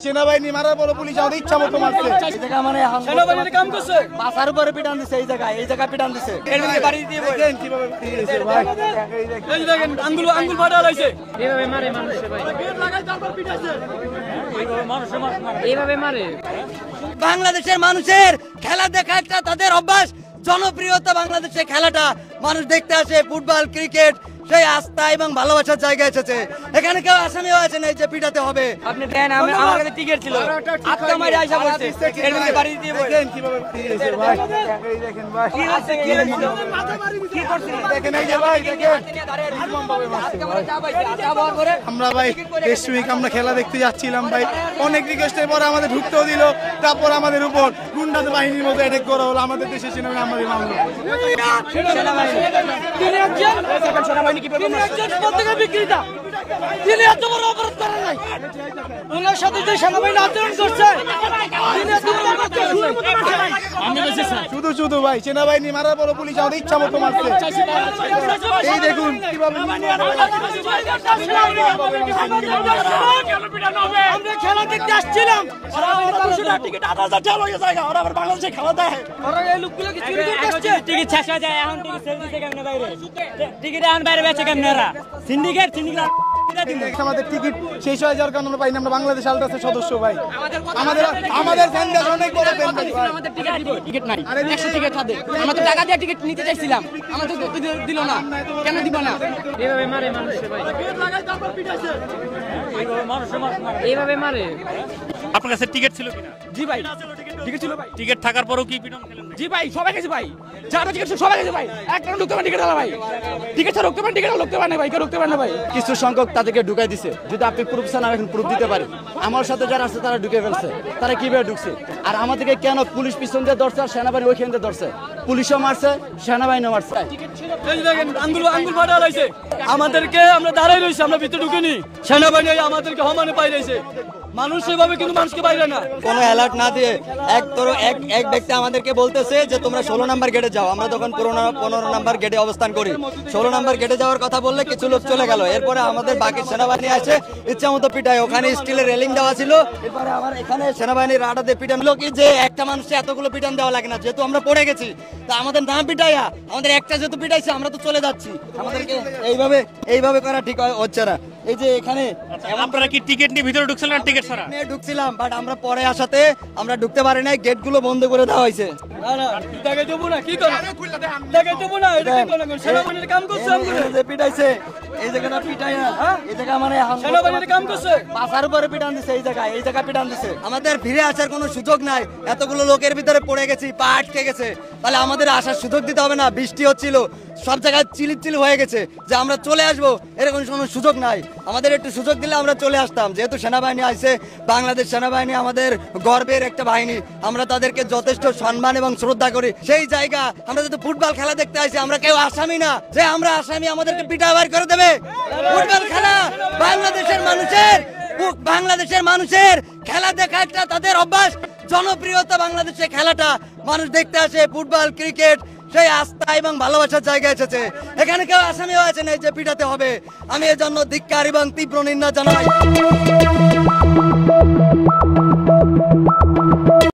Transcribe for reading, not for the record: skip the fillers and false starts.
সেনাবাহিনী মারার পরে পুলিশ আমাদের ইচ্ছা মতো মারছে। এই জায়গা মানে সেনাবাহিনী কাম করছে, মাথার উপরে পিটান দিছে, এই জায়গা পিটান দিছে। এর মধ্যে বাড়ি দিয়ে দেখেন কিভাবে পিটিয়েছে ভাই, এই দেখেন আঙ্গুল ফাটা হইছে, এইভাবে মারে মানুষ ভাই, গেট লাগাই তারপর পিটাছে, এইভাবে মানুষ মারে, এইভাবে মারে। বাংলাদেশের মানুষের খেলা দেখা একটা তাদের অভ্যাস, জনপ্রিয়তা। বাংলাদেশের খেলাটা মানুষ দেখতে আসে, ফুটবল ক্রিকেট, সেই আস্থা এবং ভালোবাসার জায়গা এসেছে। এখানে কেউ আসামিও আছে না যে পিটাতে হবে। আপনি দেন, আমার কাছে টিকিট ছিল, আত্মা মারি আইসা বলছে, এর মধ্যে বাড়ি দিয়ে দেখেন কিভাবে পিটিয়েছে ভাই, এই দেখেন ভাই কি আছে, কি মাথা মারি কি করছে দেখেন, এই যে ভাই দেখেন নির্মম ভাবে মারছে ভাই। আমরা ভাই দেশপ্রেমিক, আমরা খেলা দেখতে যাচ্ছিলাম ভাই, অনেক রিকোয়েস্টের পরে আমাদের ঢুকতেও দিল, তারপর আমাদের উপর গুন্ডাদের বাহিনীর মতো অ্যাটাক করা হলো। আমাদের দেশের সেনাবাহিনী আমাদের মারলো। সেনাবাহিনী তিনি এত বড় অপরাধ করেন নাই, ওনার সাথে যে সেনাবাহিনী আচরণ করছে শুধু ভাই সেনাবাহিনী মারার পরে পুলিশ আমাদের ইচ্ছা মতো মারছে। এই দেখুন কিভাবে আমরা খেলা দেখতে আসছিলাম, বাংলাদেশে খেলা দেয়, টিকিট শেষ হয়ে যায়, এখন টিকিট সেল দিতে কেমনে বাইরে, টিকিট এখন বাইরে বেচে কেমনে ওরা, সিন্ডিকেট আমাদের টিকিট শেষ হয়ে যাওয়ার কারণে পাই না। আমরা বাংলাদেশ আলট্রাসের সদস্য ভাই, আমাদের ফ্যান বেস অনেক বড় ফ্যান বেস ভাই। আমাদের টিকিট নাই, 100 টিকিট হাতে, আমরা তো টাকা দিয়ে টিকিট নিতে চাইছিলাম, আমাদের তো দিল না, কেন দিব না? এইভাবে মারে মানুষ ভাই, গেট লাগাই তারপর পিটাছে, এইভাবে মানুষ মারে, এইভাবে মারে। আপনার কাছে টিকিট ছিল কিনা? জি ভাই টিকিট ছিল ভাই। টিকিট থাকার পরেও কি পিটন খেলেন? জি ভাই সবাই গেছে ভাই, যারা টিকিট সবাই গেছে ভাই, একটা ঢুকতে পারে টিকিট ভাই, টিকিট ছাড়া ঢুকতে পারে, টিকিট ঢুকতে পারে না ভাই, কেউ ঢুকতে পারে না ভাই। কিছু সংখ্যক তাদেরকে ঢুকাই দিছে, যদি আপনি প্রুফ চান আমি এখন প্রুফ দিতে পারি। আমার সাথে যারা আছে তারা ঢুকে ফেলছে, তারা কিভাবে ঢুকছে, আর আমাদেরকে কেন পুলিশ পিছন দিয়ে ধরছে আর সেনাবাহিনী ওইখান দিয়ে ধরছে, পুলিশও মারছে সেনাবাহিনীও মারছে। এই দেখেন আঙ্গুল ফাটা হইছে, আমাদেরকে আমরা দাঁড়াই রইছি, আমরা ভিতরে ঢুকিনি, সেনাবাহিনী আমাদেরকে সমানে পাই রইছে। মানুষ সেভাবে কিন্তু মানুষকে বাইরে না, কোনো অ্যালার্ট না দিয়ে এক ব্যক্তি আমাদেরকে বলতেছে যে তোমরা 16 নাম্বার গেটে যাও। আমরা তখন 15 নাম্বার গেটে অবস্থান করি, 16 নাম্বার গেটে যাওয়ার কথা বললে কিছু লোক চলে গেল, এরপরে আমাদের বাকি সেনাবাহিনী আছে ইচ্ছা মতো পিটায়, ওখানে স্টিলের রেলিং দেওয়া ছিল, এরপরে আবার এখানে সেনাবাহিনীর রাডাতে পিটান লোক, যে একটা মানুষকে এতগুলো পিটান দেওয়া লাগে না, যেহেতু আমরা পড়ে গেছি তা আমাদের না পিটাইয়া, আমাদের একটা যেহেতু পিটাইছে আমরা তো চলে যাচ্ছি, আমাদেরকে এইভাবে করা ঠিক হচ্ছে না। এই যে এখানে আপনারা কি টিকিট নিয়ে ভিতরে ঢুকছিলেন না টিকিট ছাড়া? ঢুকছিলাম, বাট আমরা পরে আসাতে আমরা ঢুকতে পারি নাই, গেট গুলো বন্ধ করে দেওয়া হয়েছে। আমাদের ফিরে আসার কোনো সুযোগ নাই, এতগুলো লোকের ভিতরে পড়ে গেছি, পা আটকে গেছে, তাহলে আমাদের আসার সুযোগ দিতে হবে না? বৃষ্টি হচ্ছিল, সব জায়গায় চিলিপ হয়ে গেছে, যে আমরা চলে আসবো এরকম কোনো সুযোগ নাই। আমাদের একটু সুযোগ দিলে আমরা চলে আসতাম, যেহেতু সেনাবাহিনী আসছে, বাংলাদেশ সেনাবাহিনী আমাদের গর্বের একটা বাহিনী, আমরা তাদেরকে যথেষ্ট সম্মান এবং শ্রদ্ধা করি। সেই জায়গা আমরা যদি ফুটবল খেলা দেখতে আসি, আমরা কেউ আসামি না যে আমরা আসামি আমাদেরকে পিটা বার করে দেবে। ফুটবল খেলা বাংলাদেশের মানুষের খেলা দেখা একটা তাদের অভ্যাস, জনপ্রিয়তা। বাংলাদেশের খেলাটা মানুষ দেখতে আসে, ফুটবল ক্রিকেট, সেই আস্থা এবং ভালোবাসার জায়গা এসেছে। এখানে কেউ আসামিও আছে না যে পিটাতে হবে। আমি এর জন্য ধিক্কার এবং তীব্র নিন্দা জানাই।